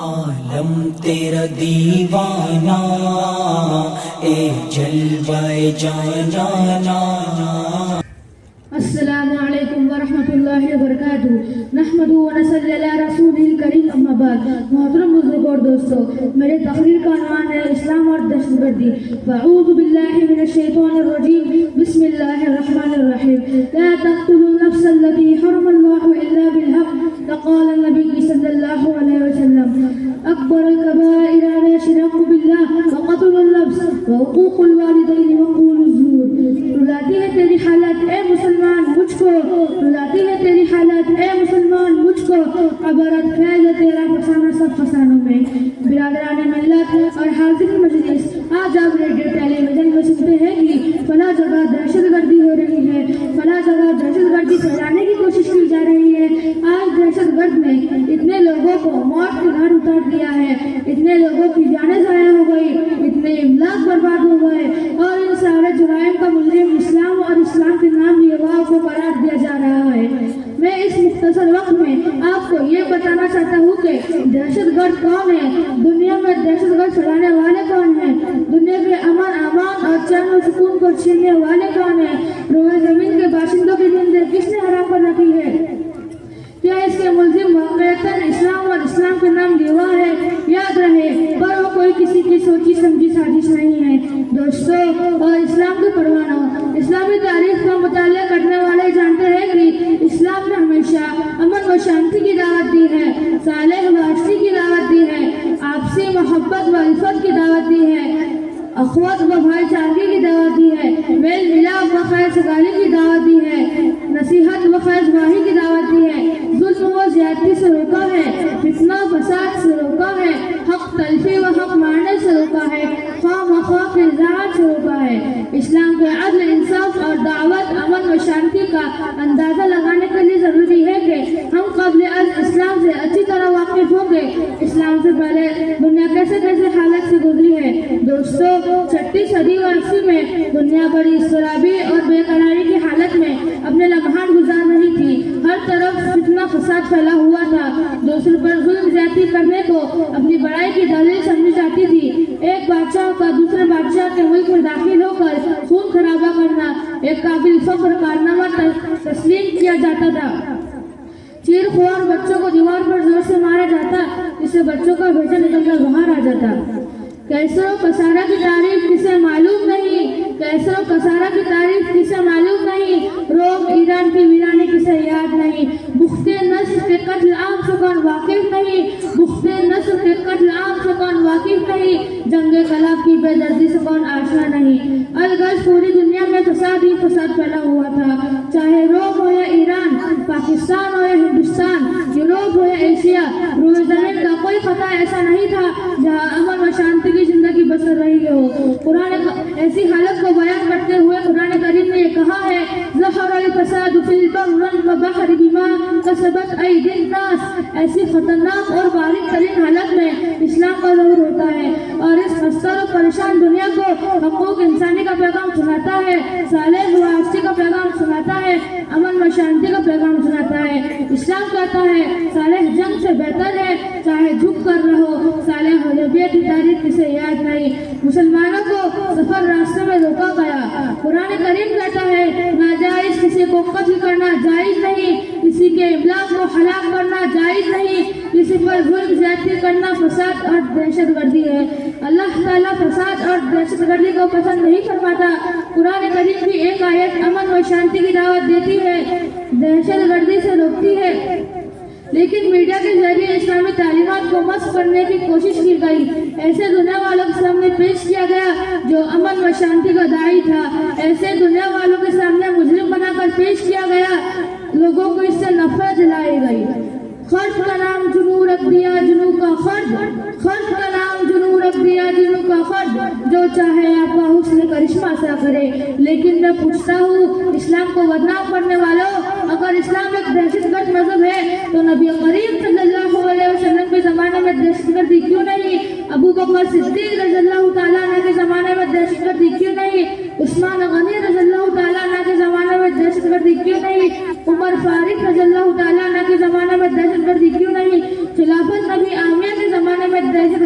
عالم تیرا دیوانہ اے جلوہ جانانا۔ السلام علیکم ورحمۃ اللہ وبرکاتہ۔ نحمدہ و نصلی علی رسولہ الکریم، اما بعد۔ محترم بزرگ اور دوستو، میرے تقریر کا عنوان ہے اسلام اور دہشت گردی۔ فاعوذ باللہ من الشیطان الرجیم، بسم اللہ الرحمن الرحیم۔ لا تقتلوا النفس التي حرم اللہ الا بالحق، قال النبی صلی اللہ علیہ وسلم۔ اکبر الکبائر الشرک باللہ وقتل النفس وحقوق الوالدین وقول الزور۔ رلاتی ہے تیری حالت اے مسلمان مجھ کو، رلاتی ہے تیری حالت اے مسلمان مجھ کو، عبارت فیض تیرا فسانہ سب فسانوں میں۔ برادران ملت اور حاضر مجلس، آج آپ ریڈیو ٹیلی ویژن میں سنتے ہیں کہ فلاں جگہ دہشت گردی ہو رہی ہے، فلاں جگہ دہشت گردی پھیلانے کی کوشش کی جا رہی ہے۔ آج دہشت گرد نے اتنے لوگوں کو موت کے گھر اتار دیا ہے، اتنے لوگوں کی جانیں ضائع ہو گئی، اتنے املاک برباد ہو گئے، اور ان سارے جرائم کا مجرم اسلام اور اسلام کے نام لیواؤں کو قرار دیا جا رہا ہے۔ میں اس مختصر وقت میں آپ کو یہ بتانا چاہتا ہوں کہ دہشت گرد کون ہے، دنیا میں دہشت گرد چلانے والے کون ہیں، دنیا کے امن امان اور چین و سکون کو چھیننے والے کون ہیں، روئے زمین کے باشندوں کی زندگی کس نے حرام کر رکھی ہے؟ کیا اس کے ملزم واقعتاً اسلام اور اسلام کے نام لیوا ہے؟ یاد رہے، پر وہ کوئی کسی کی سوچی سمجھی سازش نہیں ہے۔ دوستو اور اسلام کے پروانوں، اسلامی تاریخ کا مطالعہ کرنے والے جانتے ہیں کہ اسلام نے ہمیشہ امن و شانتی کی دعوت دی ہے، صالح و عشری کی دعوت دی ہے، آپسی محبت و الفت کی دعوت دی ہے، اخوت و بھائی چارگی کی دعوت دی ہے، میل ملاپ و خیر سگالی کی دعوت دی ہے، نصیحت و خیر خواہی کی دعوت دی ہے، ظلم و زیادتی سے روکا ہے، فتنہ فساد سے روکا ہے، حق تلفی و حق مارنے سے روکا ہے، خواہ مخواہ کے اظہار سے روکا ہے۔ اسلام کے عدل انصاف اور دعوت امن و شانتی کا اندازہ لگانے کے لیے ضروری ہے کہ ہم قبل از اسلام سے اچھی طرح واقف ہوں گے اسلام سے پہلے دنیا کیسے کیسے حالت سے گزری ہے۔ دوستو، 6 صدی و عیسوی میں دنیا بڑی اضطرابی اور بے قراری کی حالت میں اپنے لمحات گزار رہی تھی۔ ہر طرف فتنہ فساد پھیلا ہوا تھا، دوسرے پر ظلم زیادتی کرنے کو اپنی بڑائی کی دلیل سمجھی جاتی تھی۔ ایک بادشاہ کا دوسرے بادشاہ کے ملک میں داخل ہو کر خون خرابہ کرنا ایک قابل فخر کارنامہ تسلیم کیا جاتا تھا۔ چیر خوار بچوں کو دیوار پر زور سے مارا جاتا، جس سے بچوں کا بھیجا نکل کر باہر آ جاتا۔ کیسر و کسارہ کی تعریف کسے معلوم نہیں، کیسر و کسارہ کی تعریف کسے معلوم نہیں، روم ایران کی ویرانی کسے یاد نہیں، بخت نصر کے قتل عام سے کون واقف نہیں، بخت نصر کے قتل عام سے کون واقف نہیں، جنگ کلاب کی بے دردی سے کون آشنا نہیں۔ الغرض پوری دنیا میں فساد ہی فساد پھیلا ہوا تھا، چاہے روم ہو یا ایران، پاکستان ہو یا ہندوستان، یوروپ ہو یا ایشیا، روئے زمین کا کوئی خطہ ایسا نہیں تھا جہاں امن و شانتی کی زندگی بسر رہی ہو۔ قرآن ایسی حالت کو بیان کرتے ہوئے قرآن کریم نے یہ کہا ہے، ظہر الفساد فی البر والبحر بما کسبت ایدی الناس۔ ایسی خطرناک اور باریک ترین حالت میں اسلام کا ظہور ہوتا ہے اور اس خستہ و پریشان دنیا کو حقوق انسانی کا پیغام سناتا ہے، صالح و عشری کا پیغام سناتا ہے، امن و شانتی کا پیغام سناتا ہے۔ اسلام کہتا ہے صالح جنگ سے بہتر ہے، چاہے جھک کر رہو، صالح حدیبیہ کی تاریخ کسے یاد نہیں۔ مسلمانوں کو سفر راستے میں روکا گیا۔ قرآن کریم کہتا ہے ناجائز کسی کو قتل کرنا جائز نہیں، کسی کے املاک کو ہلاک کرنا جائز نہیں، کسی پر ظلم زیادتی کرنا فساد اور دہشت گردی ہے۔ اللہ تعالیٰ فساد اور دہشت گردی کو پسند نہیں فرماتا۔ قرآن کریم کی ایک آیت امن و شانتی کی دعوت دیتی ہے، دہشت گردی سے روکتی ہے، لیکن میڈیا کے ذریعے اسلامی تعلیمات کو مسخ کرنے کی کوشش کی گئی۔ ایسے دنیا والوں کے سامنے پیش کیا گیا جو امن و شانتی کا داعی تھا، ایسے دنیا والوں کے سامنے مجرم بنا کر پیش کیا گیا، لوگوں کو اس سے نفرت دلائی گئی۔ خرد کا نام جنو رکھ دیا جنو کا خرد، خرد کا نام جنو رکھ دیا جنو کا خرد، جو چاہے آپ کا حسن کرشمہ سا کرے۔ لیکن میں پوچھتا ہوں اسلام کو بدنام کرنے والوں، اگر اسلام ایک دہشت گرد مذہب ہے تو نبی کریم صلی اللہ علیہ وسلم کے زمانے میں دہشت گردی کیوں نہیں؟ ابو بکر صدیق رضی اللہ تعالیٰ عنہ کے زمانے میں دہشت گردی کیوں نہیں؟ عثمان غنی رضی اللہ تعالیٰ عنہ کے زمانے میں دہشت گردی کیوں نہیں؟ عمر فاروق رضی اللہ تعالیٰ عنہ کے زمانے میں دہشت گردی کیوں نہیں؟ خلافت نبی آمیہ کے زمانے